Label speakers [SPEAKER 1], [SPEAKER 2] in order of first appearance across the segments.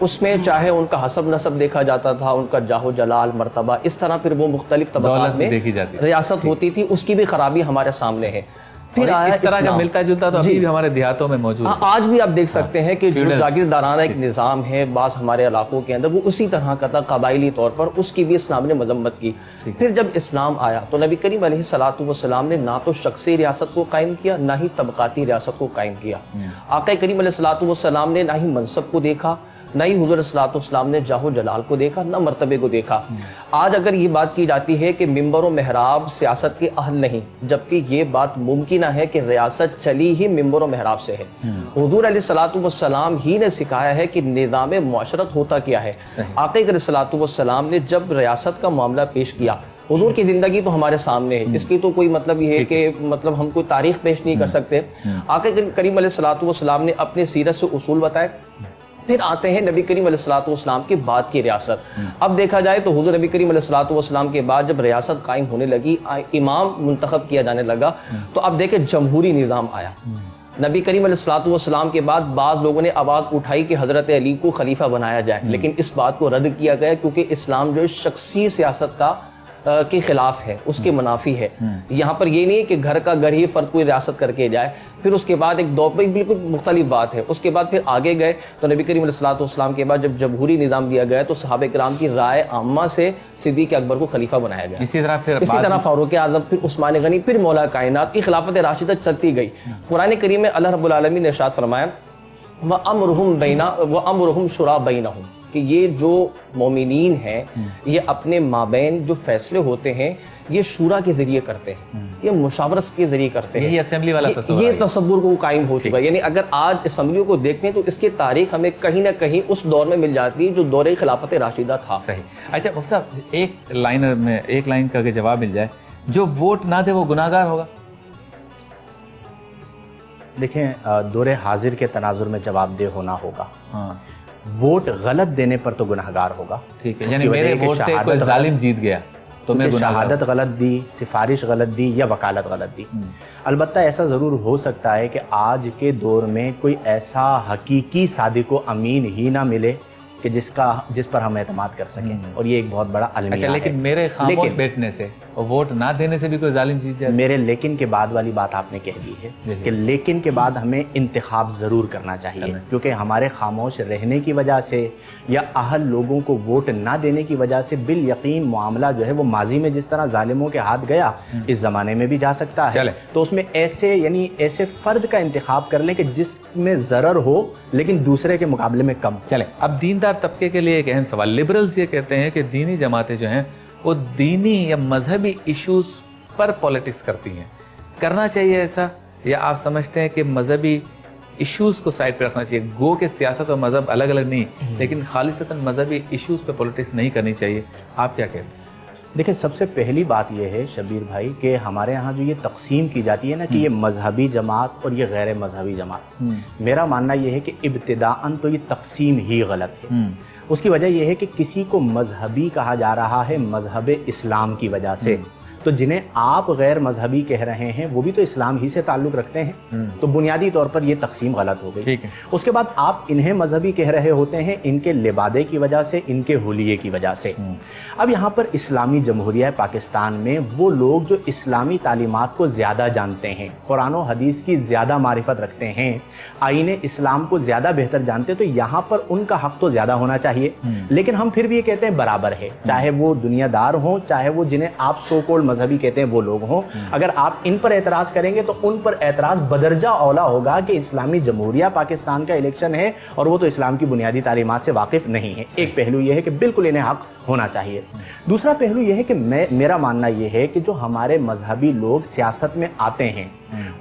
[SPEAKER 1] اس میں چاہے ان کا حسب نسب دیکھا جاتا تھا، ان کا جاہ جلال مرتبہ، اس طرح پھر وہ مختلف طبقات میں
[SPEAKER 2] دیکھی جاتی
[SPEAKER 1] ریاست ہوتی تھی، اس کی بھی خرابی ہمارے سامنے ہے۔ پھر آیا
[SPEAKER 2] اس طرح کا
[SPEAKER 1] اسلام۔
[SPEAKER 2] ملتا جلتا تو ابھی بھی ہمارے دیہاتوں میں موجود ہے۔
[SPEAKER 1] آج بھی آپ دیکھ سکتے ہیں کہ جو جاگیردارانہ ایک نظام ہے بعض ہمارے علاقوں کے اندر، وہ اسی طرح کا تھا قبائلی طور پر، اس کی بھی اسلام نے مذمت کی۔ پھر جب اسلام آیا تو نبی کریم علیہ الصلوۃ والسلام نے نہ تو شخصی ریاست کو قائم کیا، نہ ہی طبقاتی ریاست کو قائم کیا۔ آقا کریم علیہ الصلوۃ والسلام نے نہ ہی منصب کو دیکھا، نہ ہی حضور صلی اللہ علیہ وسلم نے جاہ و جلال کو دیکھا، نہ مرتبے کو دیکھا۔ آج اگر یہ بات کی جاتی ہے کہ ممبر و محراب سیاست کے اہل نہیں، جبکہ یہ بات ممکنہ ہے کہ ریاست چلی ہی ممبر و محراب سے ہے۔ حضور علیہ الصلوۃ والسلام ہی نے سکھایا ہے کہ نظام معاشرت ہوتا کیا ہے۔ آقا علیہ الصلوۃ والسلام نے جب ریاست کا معاملہ پیش کیا، حضور کی زندگی تو ہمارے سامنے ہے، اس کی تو کوئی مطلب یہ ہے کہ مطلب ہم کوئی تاریخ پیش نہیں کر سکتے۔ آقا کریم علیہ الصلوۃ والسلام نے اپنے سیرت سے اصول بتائے۔ پھر آتے ہیں نبی کریم علیہ الصلوۃ والسلام کے بعد کی ریاست۔ اب دیکھا جائے تو حضور نبی کریم علیہ الصلوۃ والسلام کے بعد جب ریاست قائم ہونے لگی، امام منتخب کیا جانے لگا، تو اب دیکھیں جمہوری نظام آیا۔ نبی کریم علیہ الصلوۃ والسلام کے بعد بعض لوگوں نے آواز اٹھائی کہ حضرت علی کو خلیفہ بنایا جائے، لیکن اس بات کو رد کیا گیا کیونکہ اسلام جو شخصی سیاست کا کے خلاف ہے، اس کے منافی ہے۔ یہاں پر یہ نہیں کہ گھر کا گھر ہی فرد کوئی ریاست کر کے جائے۔ پھر اس کے بعد ایک دور پہ بالکل مختلف بات ہے۔ اس کے بعد پھر آگے گئے تو نبی کریم علیہ الصلوۃ والسلام کے بعد جب جمہوری نظام دیا گیا تو صحابہ کرام کی رائے عامہ سے صدیق اکبر کو خلیفہ بنایا گیا۔
[SPEAKER 2] اسی طرح
[SPEAKER 1] فاروق اعظم، پھر عثمان غنی، پھر مولا کائنات کی خلافت راشدہ چلتی گئی۔ قرآن کریم میں اللہ رب العالمین نے ارشاد فرمایا وَأَمْرُهُمْ شُورَىٰ بَيْنَهُمْ، کہ یہ جو مومنین ہیں یہ اپنے مابین جو فیصلے ہوتے ہیں یہ شورا کے ذریعے کرتے ہیں، یہ مشاورت کے ذریعے کرتے ہیں۔
[SPEAKER 2] یہ اسمبلی والا تصور،
[SPEAKER 1] یہ تصور کو قائم ہو چکا ہے۔ یعنی اگر آج اسمبلیوں کو دیکھتے ہیں تو اس کی تاریخ ہمیں کہیں نہ کہیں اس دور میں مل جاتی ہے جو دور خلافت راشدہ تھا۔
[SPEAKER 2] صحیح۔ اچھا مفتی صاحب، ایک لائن کا کہ جواب مل جائے، جو ووٹ نہ دے وہ گناہگار ہوگا؟
[SPEAKER 3] دیکھیں، دور حاضر کے تناظر میں جواب دہ ہونا ہوگا۔ ووٹ غلط دینے پر تو گناہگار ہوگا۔
[SPEAKER 2] ٹھیک ہے، یعنی میرے ووٹ سے کوئی ظالم جیت گیا تو میں
[SPEAKER 3] شہادت غلط دی، سفارش غلط دی یا وکالت غلط دی۔ البتہ ایسا ضرور ہو سکتا ہے کہ آج کے دور میں کوئی ایسا حقیقی صادق و امین ہی نہ ملے کہ جس پر ہم اعتماد کر سکیں، اور یہ ایک بہت بڑا المیہ ہے۔
[SPEAKER 2] لیکن میرے خاموش بیٹھنے سے اور ووٹ نہ دینے سے بھی کوئی ظالم جیت جائے؟
[SPEAKER 3] میرے لیکن کے بعد والی بات آپ نے کہہ دی ہے کہ لیکن کے بعد ہمیں انتخاب ضرور کرنا چاہیے، کیونکہ ہمارے خاموش رہنے کی وجہ سے یا اہل لوگوں کو ووٹ نہ دینے کی وجہ سے بالیقین معاملہ جو ہے وہ ماضی میں جس طرح ظالموں کے ہاتھ گیا اس زمانے میں بھی جا سکتا ہے۔ تو اس میں ایسے فرد کا انتخاب کر لیں کہ جس میں ضرر ہو لیکن دوسرے کے مقابلے میں کم۔
[SPEAKER 2] چلیں، اب دیندار طبقے کے لیے ایک اہم سوال۔ لبرلز یہ کہتے ہیں کہ دینی جماعتیں جو ہیں وہ دینی یا مذہبی ایشوز پر پولیٹکس کرتی ہیں، کرنا چاہیے ایسا، یا آپ سمجھتے ہیں کہ مذہبی ایشوز کو سائڈ پہ رکھنا چاہیے؟ گو کہ سیاست اور مذہب الگ الگ نہیں، لیکن خالصتاً مذہبی ایشوز پہ پولیٹکس نہیں کرنی چاہیے، آپ کیا کہتے ہیں؟
[SPEAKER 3] دیکھیں، سب سے پہلی بات یہ ہے شبیر بھائی کہ ہمارے ہاں جو یہ تقسیم کی جاتی ہے نا کہ یہ مذہبی جماعت اور یہ غیر مذہبی جماعت، میرا ماننا یہ ہے کہ ابتداءً تو یہ تقسیم ہی غلط ہے۔ اس کی وجہ یہ ہے کہ کسی کو مذہبی کہا جا رہا ہے مذہب اسلام کی وجہ سے، تو جنہیں آپ غیر مذہبی کہہ رہے ہیں وہ بھی تو اسلام ہی سے تعلق رکھتے ہیں، تو بنیادی طور پر یہ تقسیم غلط ہو گئی۔ اس کے بعد آپ انہیں مذہبی کہہ رہے ہوتے ہیں ان کے لبادے کی وجہ سے، ان کے حلیے کی وجہ سے۔ اب یہاں پر اسلامی جمہوریہ پاکستان میں وہ لوگ جو اسلامی تعلیمات کو زیادہ جانتے ہیں، قرآن و حدیث کی زیادہ معرفت رکھتے ہیں، آئین اسلام کو زیادہ بہتر جانتے ہیں، تو یہاں پر ان کا حق تو زیادہ ہونا چاہیے۔ لیکن ہم پھر بھی یہ کہتے ہیں برابر ہے، چاہے وہ دنیا دار ہوں، چاہے وہ جنہیں آپ سو کولڈ مذہبی کہتے ہیں وہ لوگ ہوں۔ اگر آپ ان پر اعتراض کریں گے تو ان پر اعتراض بدرجہ اولا ہوگا کہ اسلامی جمہوریہ پاکستان کا الیکشن ہے اور وہ تو اسلام کی بنیادی تعلیمات سے واقف نہیں ہے۔ ایک پہلو یہ ہے کہ بالکل انہیں حق ہونا چاہیے۔ دوسرا پہلو یہ ہے کہ میرا ماننا یہ ہے کہ جو ہمارے مذہبی لوگ سیاست میں آتے ہیں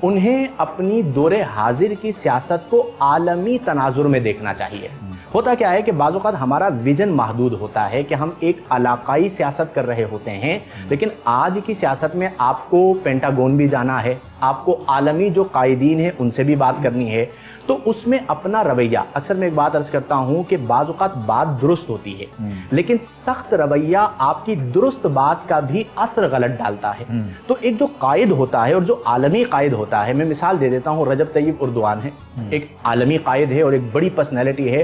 [SPEAKER 3] انہیں اپنی دور حاضر کی سیاست کو عالمی تناظر میں دیکھنا چاہیے۔ ہوتا کیا ہے کہ بعض اوقات ہمارا ویژن محدود ہوتا ہے کہ ہم ایک علاقائی سیاست کر رہے ہوتے ہیں، لیکن آج کی سیاست میں آپ کو پینٹاگون بھی جانا ہے، آپ کو عالمی جو قائدین ہیں ان سے بھی بات کرنی ہے، تو اس میں اپنا رویہ، اکثر میں ایک بات عرض کرتا ہوں کہ بعض اوقات بات درست ہوتی ہے لیکن سخت رویہ آپ کی درست بات کا بھی اثر غلط ڈالتا ہے۔ تو ایک جو قائد ہوتا ہے اور جو عالمی قائد ہوتا ہے، میں مثال دے دیتا ہوں، رجب طیب اردوان ہے، ایک عالمی قائد ہے اور ایک بڑی پرسنالٹی ہے۔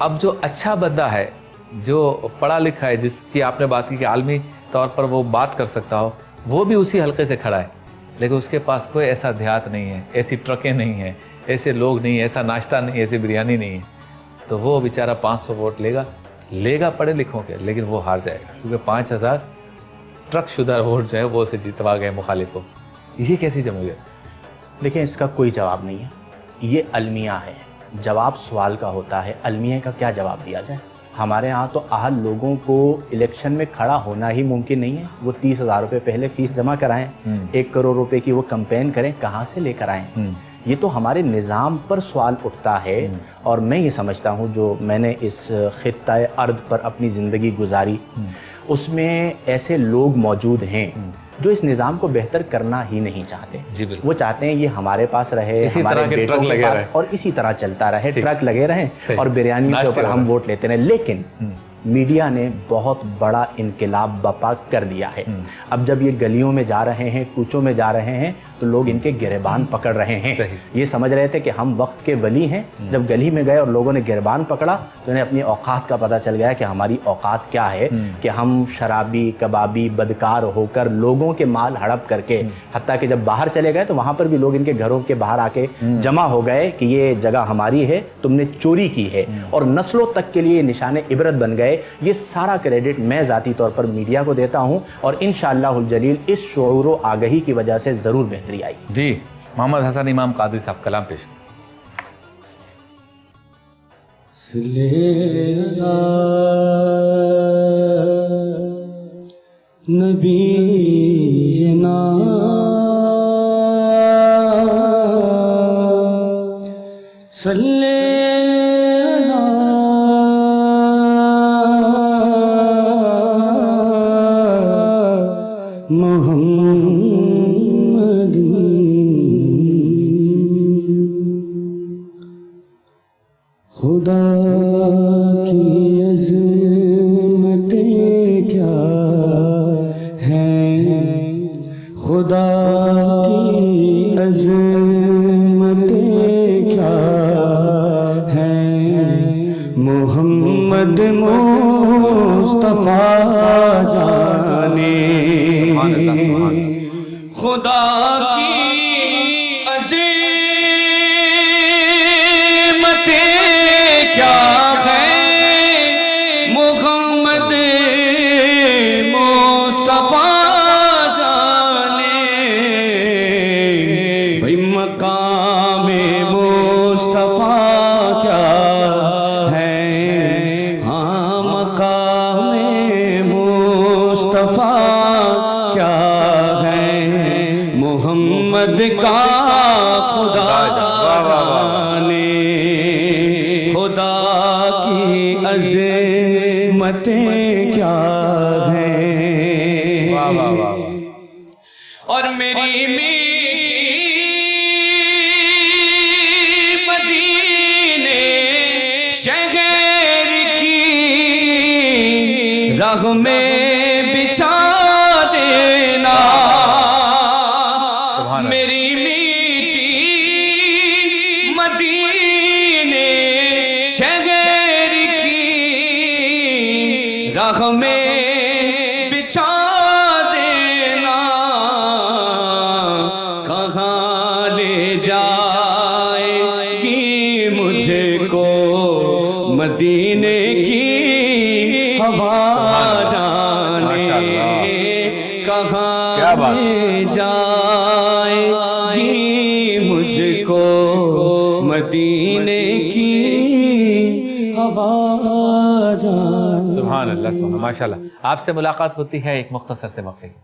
[SPEAKER 2] اب جو اچھا بندہ ہے, جو پڑھا لکھا ہے, جس کی آپ نے بات کی کہ عالمی طور پر وہ بات کر سکتا ہو, وہ بھی اسی حلقے سے کھڑا ہے, لیکن اس کے پاس کوئی ایسا دیہات نہیں ہے, ایسی ٹرکیں نہیں ہیں, ایسے لوگ نہیں ہیں, ایسا ناشتہ نہیں, ایسی بریانی نہیں ہے, تو وہ بیچارہ 500 ووٹ لے گا پڑھے لکھوں کے, لیکن وہ ہار جائے گا, کیونکہ 5000 ٹرک شدہ ووٹ جو ہے وہ اسے جتوا گئے مخالف کو. یہ کیسی جمہوریت؟
[SPEAKER 3] دیکھیں اس کا کوئی جواب نہیں ہے, یہ المیہ ہے. جواب سوال کا ہوتا ہے, المیہ کا کیا جواب دیا جائے؟ ہمارے ہاں تو اہل لوگوں کو الیکشن میں کھڑا ہونا ہی ممکن نہیں ہے. وہ 30,000 روپے پہلے فیس جمع کرائیں, 1 کروڑ روپے کی وہ کمپین کریں, کہاں سے لے کر آئیں؟ یہ تو ہمارے نظام پر سوال اٹھتا ہے. اور میں یہ سمجھتا ہوں جو میں نے اس خطہ ارض پر اپنی زندگی گزاری, اس میں ایسے لوگ موجود ہیں جو اس نظام کو بہتر کرنا ہی نہیں چاہتے.
[SPEAKER 2] جی بالکل.
[SPEAKER 3] وہ چاہتے ہیں یہ ہمارے پاس رہے, ہمارے بیٹوں کے پاس, اور اسی طرح چلتا رہے, ٹرک لگے رہیں اور بریانی کے اوپر ہم ووٹ لیتے رہیں. لیکن میڈیا نے بہت بڑا انقلاب برپا کر دیا ہے. اب جب یہ گلیوں میں جا رہے ہیں, کوچوں میں جا رہے ہیں, تو لوگ ان کے گریبان پکڑ رہے ہیں. یہ سمجھ رہے تھے کہ ہم وقت کے ولی ہیں, جب گلی میں گئے اور لوگوں نے گریبان پکڑا تو انہیں اپنی اوقات کا پتہ چل گیا کہ ہماری اوقات کیا ہے, کہ ہم شرابی, کبابی, بدکار ہو کر لوگوں کے مال ہڑپ کر کے, حتیٰ کہ جب باہر چلے گئے تو وہاں پر بھی لوگ ان کے گھروں کے باہر آ کے جمع ہو گئے کہ یہ جگہ ہماری ہے, تم نے چوری کی ہے, اور نسلوں تک کے لیے نشان عبرت بن گئے. یہ سارا کریڈٹ میں ذاتی طور پر میڈیا کو دیتا ہوں, اور انشاءاللہ الجلیل اس شعور و آگہی کی وجہ سے ضرور بہتری آئی.
[SPEAKER 2] جی محمد حسن امام قادری صاحب کلام پیش.
[SPEAKER 4] نبینا صلی محمد. خدا کی عظمتیں کیا ہیں, خدا کی عظمتیں کیا ہیں, محمد مصطفیٰ جانے. خدا کی عظمتیں کیا ہیں, محمد مصطفیٰ جانے. بھئی مقام مصطفیٰ کیا ہے, ہاں مقام مصطفیٰ کیا ہے, محمد کا خدا جانے. خدا کی عظمتیں کیا ہیں, اور میری میٹھی مدینے شہر کی راہ میں بچھا دینا. میری میٹھی مدینے شہر کی راہ میں بچھا دینا. کہاں لے جائے گی مجھے کو مدینے کی ہوا جانے. کہاں لے جائے گی مجھ کو مدینے کی ہوا جانے.
[SPEAKER 2] سبحان اللہ, سبحان ماشاء اللہ. آپ سے ملاقات ہوتی ہے ایک مختصر سے وقفے کی.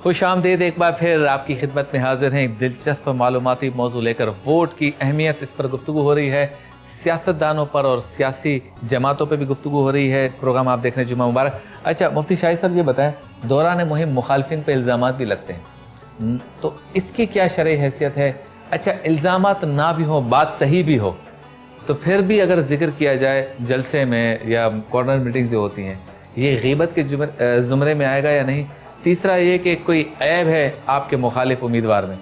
[SPEAKER 2] خوش آمدید ایک بار پھر آپ کی خدمت میں حاضر ہیں. ایک دلچسپ معلوماتی موضوع لے کر, ووٹ کی اہمیت, اس پر گفتگو ہو رہی ہے. سیاستدانوں پر اور سیاسی جماعتوں پہ بھی گفتگو ہو رہی ہے. پروگرام آپ دیکھ رہے ہیں جمعہ مبارک. اچھا مفتی شاہد صاحب یہ بتائیں, دوران مہم مخالفین پہ الزامات بھی لگتے ہیں, تو اس کی کیا شرعی حیثیت ہے؟ اچھا الزامات نہ بھی ہوں, بات صحیح بھی ہو, تو پھر بھی اگر ذکر کیا جائے جلسے میں یا کارنر میٹنگ جو ہوتی ہیں یہ غیبت کے زمرے میں آئے گا یا نہیں؟ تیسرا یہ کہ کوئی عیب ہے آپ کے مخالف امیدوار میں،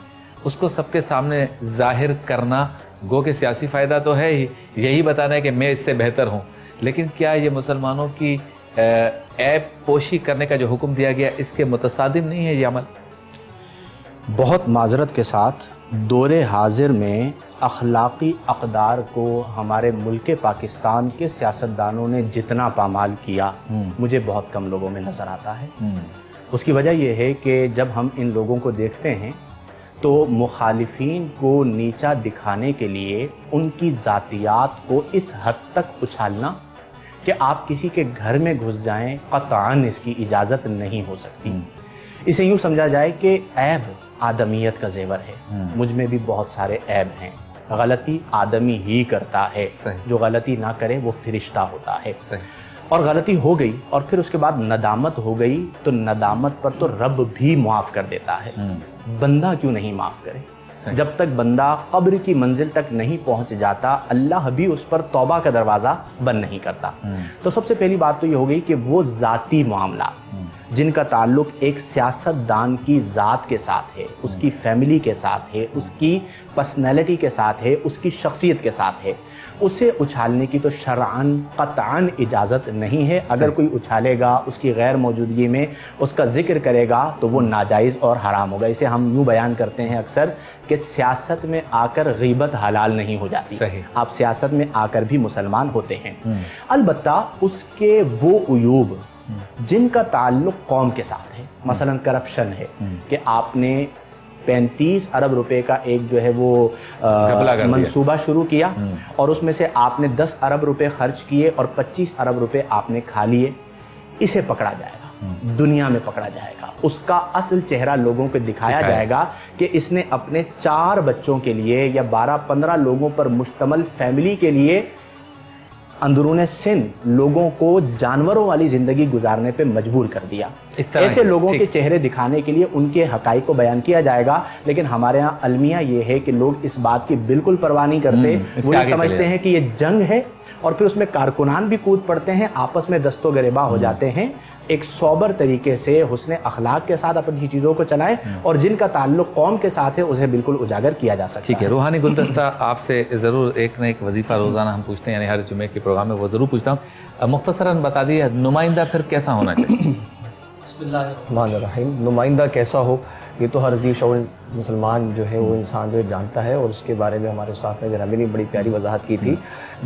[SPEAKER 2] اس کو سب کے سامنے ظاہر کرنا، گو کہ سیاسی فائدہ تو ہے ہی، یہی بتانا ہے کہ میں اس سے بہتر ہوں، لیکن کیا یہ مسلمانوں کی عیب پوشی کرنے کا جو حکم دیا گیا اس کے متصادم نہیں ہے یہ عمل؟
[SPEAKER 3] بہت معذرت کے ساتھ دور حاضر میں اخلاقی اقدار کو ہمارے ملک پاکستان کے سیاستدانوں نے جتنا پامال کیا مجھے بہت کم لوگوں میں نظر آتا ہے۔ اس کی وجہ یہ ہے کہ جب ہم ان لوگوں کو دیکھتے ہیں تو مخالفین کو نیچا دکھانے کے لیے ان کی ذاتیات کو اس حد تک اچھالنا کہ آپ کسی کے گھر میں گھس جائیں قطعاً اس کی اجازت نہیں ہو سکتی۔ اسے یوں سمجھا جائے کہ عیب آدمیت کا زیور ہے، مجھ میں بھی بہت سارے عیب ہیں، غلطی آدمی ہی کرتا ہے، جو غلطی نہ کرے وہ فرشتہ ہوتا ہے، اور غلطی ہو گئی اور پھر اس کے بعد ندامت ہو گئی تو ندامت پر تو رب بھی معاف کر دیتا ہے، بندہ کیوں نہیں معاف کرے؟ جب تک بندہ قبر کی منزل تک نہیں پہنچ جاتا اللہ بھی اس پر توبہ کا دروازہ بند نہیں کرتا۔ تو سب سے پہلی بات تو یہ ہو گئی کہ وہ ذاتی معاملات جن کا تعلق ایک سیاست دان کی ذات کے ساتھ ہے، اس کی فیملی کے ساتھ ہے، اس کی پرسنالٹی کے ساتھ ہے، اس کی شخصیت کے ساتھ ہے، اسے اچھالنے کی تو شرعاً قطعاً اجازت نہیں ہے۔ اگر کوئی اچھالے گا اس کی غیر موجودگی میں اس کا ذکر کرے گا تو وہ ناجائز اور حرام ہوگا۔ اسے ہم یوں بیان کرتے ہیں اکثر کہ سیاست میں آ کر غیبت حلال نہیں ہو جاتی، آپ سیاست میں آ کر بھی مسلمان ہوتے ہیں، البتہ اس کے وہ عیوب جن کا تعلق قوم کے ساتھ ہے، مثلا کرپشن ہے کہ آپ نے 35 ارب روپے کا ایک جو ہے وہ منصوبہ شروع کیا اور اس میں سے آپ نے 10 ارب روپے خرچ کیے اور 25 ارب روپے آپ نے کھا لیے، اسے پکڑا جائے گا، دنیا میں پکڑا جائے گا، اس کا اصل چہرہ لوگوں کو دکھایا جائے گا کہ اس نے اپنے 4 بچوں کے لیے یا 12-15 لوگوں پر مشتمل فیملی کے لیے اندرون سن لوگوں کو جانوروں والی زندگی گزارنے پہ مجبور کر دیا۔ ایسے لوگوں کے چہرے دکھانے کے لیے ان کے حقائق کو بیان کیا جائے گا، لیکن ہمارے ہاں المیہ یہ ہے کہ لوگ اس بات کی بالکل پرواہ نہیں کرتے، وہ یہ سمجھتے ہیں کہ یہ جنگ ہے اور پھر اس میں کارکنان بھی کود پڑتے ہیں، آپس میں دست و گریباں ہو جاتے ہیں۔ ایک سوبر طریقے سے حسن اخلاق کے ساتھ اپنی چیزوں کو چلائیں اور جن کا تعلق قوم کے ساتھ ہے اسے بالکل اجاگر کیا جا سکتا ہے۔
[SPEAKER 2] ٹھیک ہے، روحانی گلدستہ آپ سے ضرور ایک نہ ایک وظیفہ روزانہ ہم پوچھتے ہیں، یعنی ہر جمعے کے پروگرام میں وہ ضرور پوچھتا ہوں، مختصراً بتا دیے نمائندہ پھر کیسا ہونا چاہیے؟
[SPEAKER 1] بسم اللہ الرحمن الرحیم۔ نمائندہ کیسا ہو یہ تو ہر ذی شعور مسلمان جو ہے وہ انسان جو جانتا ہے، اور اس کے بارے میں ہمارے استاد نے ذرا بھی بڑی پیاری وضاحت کی تھی۔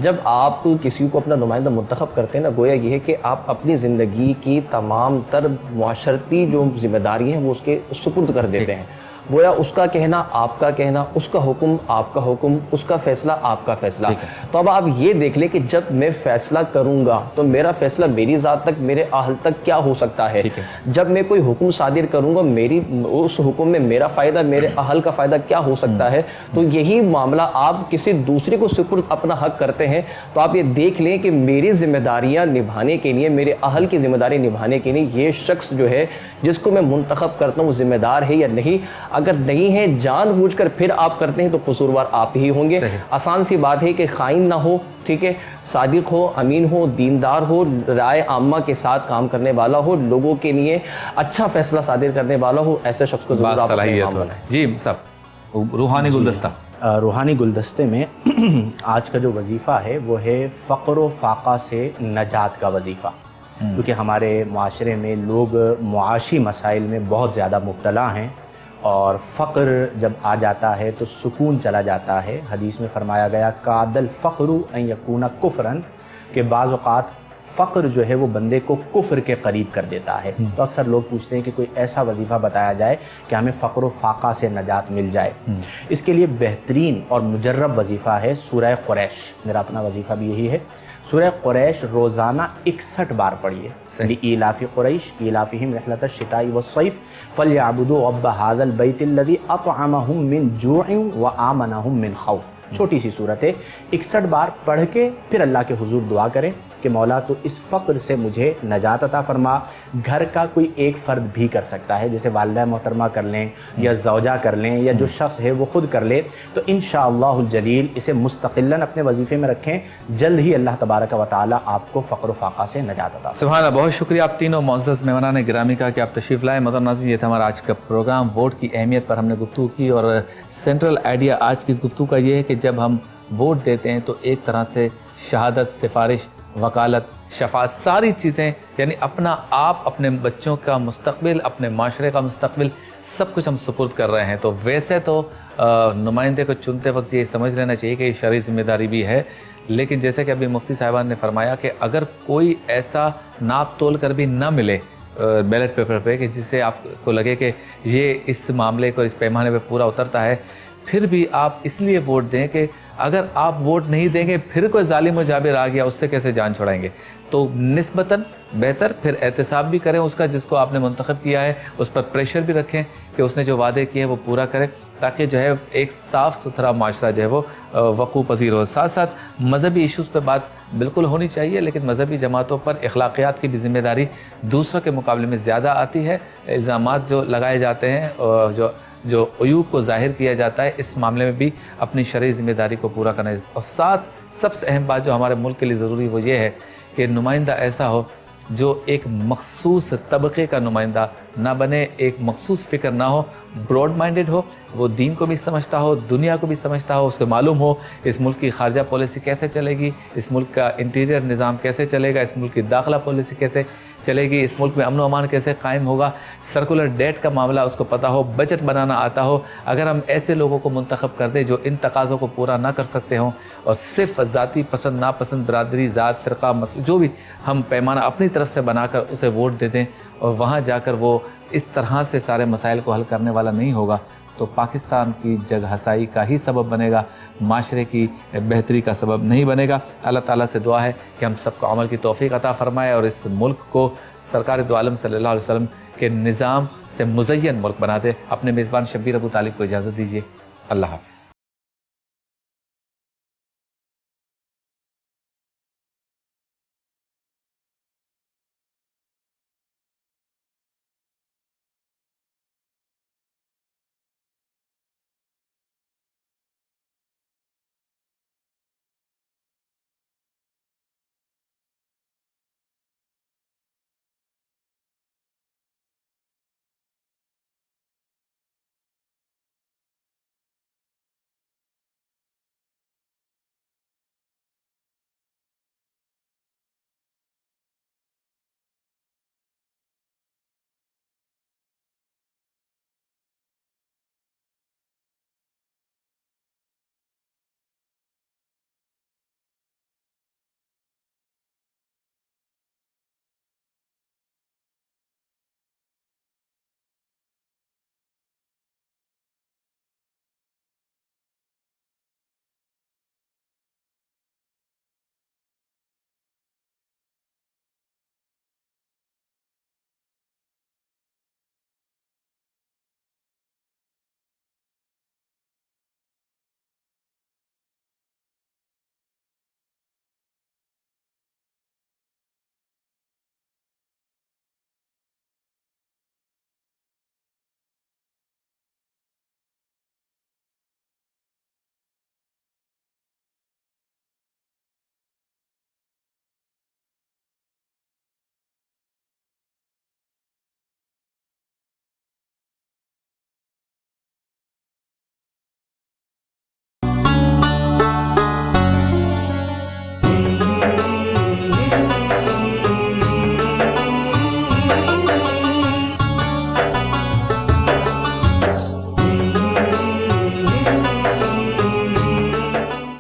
[SPEAKER 1] جب آپ کسی کو اپنا نمائندہ منتخب کرتے ہیں نا، گویا یہ ہے کہ آپ اپنی زندگی کی تمام تر معاشرتی جو ذمہ داری ہیں وہ اس کے سپرد کر دیتے ہیں، گویا اس کا کہنا آپ کا کہنا، اس کا حکم آپ کا حکم، اس کا فیصلہ آپ کا فیصلہ۔ تو اب آپ یہ دیکھ لیں کہ جب میں فیصلہ کروں گا تو میرا فیصلہ میری ذات تک، میرے اہل تک کیا ہو سکتا ہے، جب میں کوئی حکم صادر کروں گا میری اس حکم میں میرا فائدہ، میرے اہل کا فائدہ کیا ہو سکتا ہے۔ تو یہی معاملہ آپ کسی دوسرے کو سپرد اپنا حق کرتے ہیں تو آپ یہ دیکھ لیں کہ میری ذمہ داریاں نبھانے کے لیے، میرے اہل کی ذمہ داری نبھانے کے لیے یہ شخص جو ہے جس کو میں منتخب کرتا ہوں وہ ذمہ دار ہے یا نہیں۔ اگر نہیں ہے جان بوجھ کر پھر آپ کرتے ہیں تو قصوروار آپ ہی ہوں گے۔ آسان سی بات ہے کہ خائن نہ ہو، ٹھیک ہے، صادق ہو، امین ہو، دیندار ہو، رائے عامہ کے ساتھ کام کرنے والا ہو، لوگوں کے لیے اچھا فیصلہ صادر کرنے والا ہو، ایسے شخص کو ضرور آپ اپنے امام بنائیں۔
[SPEAKER 2] جی صاحب، روحانی گلدستہ
[SPEAKER 3] روحانی گلدستے میں آج کا جو وظیفہ ہے وہ ہے فقر و فاقہ سے نجات کا وظیفہ، کیونکہ ہمارے معاشرے میں لوگ معاشی مسائل میں بہت زیادہ مبتلا ہیں اور فقر جب آ جاتا ہے تو سکون چلا جاتا ہے۔ حدیث میں فرمایا گیا کاد الفقر ان یکون کفرا، کہ بعض اوقات فقر جو ہے وہ بندے کو کفر کے قریب کر دیتا ہے۔ تو اکثر لوگ پوچھتے ہیں کہ کوئی ایسا وظیفہ بتایا جائے کہ ہمیں فقر و فاقہ سے نجات مل جائے۔ اس کے لیے بہترین اور مجرب وظیفہ ہے سورہ قریش، میرا اپنا وظیفہ بھی یہی ہے۔ سورہ قریش روزانہ 61 بار پڑھیے، لإیلاف قریش ایلافہم رحلۃ الشتاء والصیف فلیعبدوا رب ھذا البیت الذی اطعمہم من جوع وآمنہم من خوف۔ چھوٹی سی صورت ہے، 61 بار پڑھ کے پھر اللہ کے حضور دعا کریں کہ مولا تو اس فقر سے مجھے نجات عطا فرما. گھر کا کوئی ایک فرد بھی کر سکتا ہے, جیسے والدہ محترمہ کر لیں یا زوجہ کر لیں یا جو شخص ہے وہ خود کر لے, تو انشاءاللہ الجلیل اسے مستقلاً اپنے وظیفے میں رکھیں, جلد ہی اللہ تبارک و تعالی آپ کو فقر و فاقہ سے نجات عطا.
[SPEAKER 2] سبحان اللہ, بہت شکریہ آپ تینوں معزز مہمانان گرامی کا کہ آپ تشریف لائے. محترم ناظرین, یہ تھا ہمارا آج کا پروگرام. ووٹ کی اہمیت پر ہم نے گفتگو کی, اور سینٹرل آئیڈیا آج کی اس گفتگو کا یہ ہے کہ جب ہم ووٹ دیتے ہیں تو ایک طرح سے شہادت, سفارش, وکالت, شفاعت, ساری چیزیں, یعنی اپنا آپ, اپنے بچوں کا مستقبل, اپنے معاشرے کا مستقبل, سب کچھ ہم سپرد کر رہے ہیں. تو ویسے تو نمائندے کو چنتے وقت یہ سمجھ لینا چاہیے کہ یہ شرعی ذمہ داری بھی ہے, لیکن جیسے کہ ابھی مفتی صاحبان نے فرمایا کہ اگر کوئی ایسا ناپ تول کر بھی نہ ملے بیلٹ پیپر پہ کہ جسے آپ کو لگے کہ یہ اس معاملے کو اس پیمانے پہ پورا اترتا ہے, پھر بھی آپ اس لیے ووٹ دیں کہ اگر آپ ووٹ نہیں دیں گے پھر کوئی ظالم و جابر آ گیا, اس سے کیسے جان چھڑائیں گے. تو نسبتاً بہتر پھر احتساب بھی کریں اس کا, جس کو آپ نے منتخب کیا ہے اس پر پریشر بھی رکھیں کہ اس نے جو وعدے کیے ہیں وہ پورا کرے, تاکہ جو ہے ایک صاف ستھرا معاشرہ جو ہے وہ وقوع پذیر ہو. ساتھ ساتھ مذہبی ایشوز پہ بات بالکل ہونی چاہیے, لیکن مذہبی جماعتوں پر اخلاقیات کی بھی ذمہ داری دوسروں کے مقابلے میں زیادہ آتی ہے. الزامات جو لگائے جاتے ہیں, جو عیوب کو ظاہر کیا جاتا ہے, اس معاملے میں بھی اپنی شرعی ذمہ داری کو پورا کرنا ہے. اور ساتھ سب سے اہم بات جو ہمارے ملک کے لیے ضروری وہ یہ ہے کہ نمائندہ ایسا ہو جو ایک مخصوص طبقے کا نمائندہ نہ بنے, ایک مخصوص فکر نہ ہو, براڈ مائنڈڈ ہو, وہ دین کو بھی سمجھتا ہو, دنیا کو بھی سمجھتا ہو, اس کو معلوم ہو اس ملک کی خارجہ پالیسی کیسے چلے گی, اس ملک کا انٹیریئر نظام کیسے چلے گا, اس ملک کی داخلہ پالیسی کیسے چلے گی, اس ملک میں امن و امان کیسے قائم ہوگا, سرکولر ڈیٹ کا معاملہ اس کو پتہ ہو, بجٹ بنانا آتا ہو. اگر ہم ایسے لوگوں کو منتخب کر دیں جو ان تقاضوں کو پورا نہ کر سکتے ہوں, اور صرف ذاتی پسند ناپسند, برادری, ذات, فرقہ, جو بھی ہم پیمانہ اپنی طرف سے بنا کر اسے ووٹ دے دیں, اور وہاں جا کر وہ اس طرح سے سارے مسائل کو حل کرنے والا نہیں ہوگا, تو پاکستان کی جگ ہسائی کا ہی سبب بنے گا, معاشرے کی بہتری کا سبب نہیں بنے گا. اللہ تعالیٰ سے دعا ہے کہ ہم سب کو عمل کی توفیق عطا فرمائے, اور اس ملک کو سرکار دو عالم صلی اللہ علیہ وسلم کے نظام سے مزین ملک بنا دے. اپنے میزبان شبیر ابو طالب کو اجازت دیجیے. اللہ حافظ.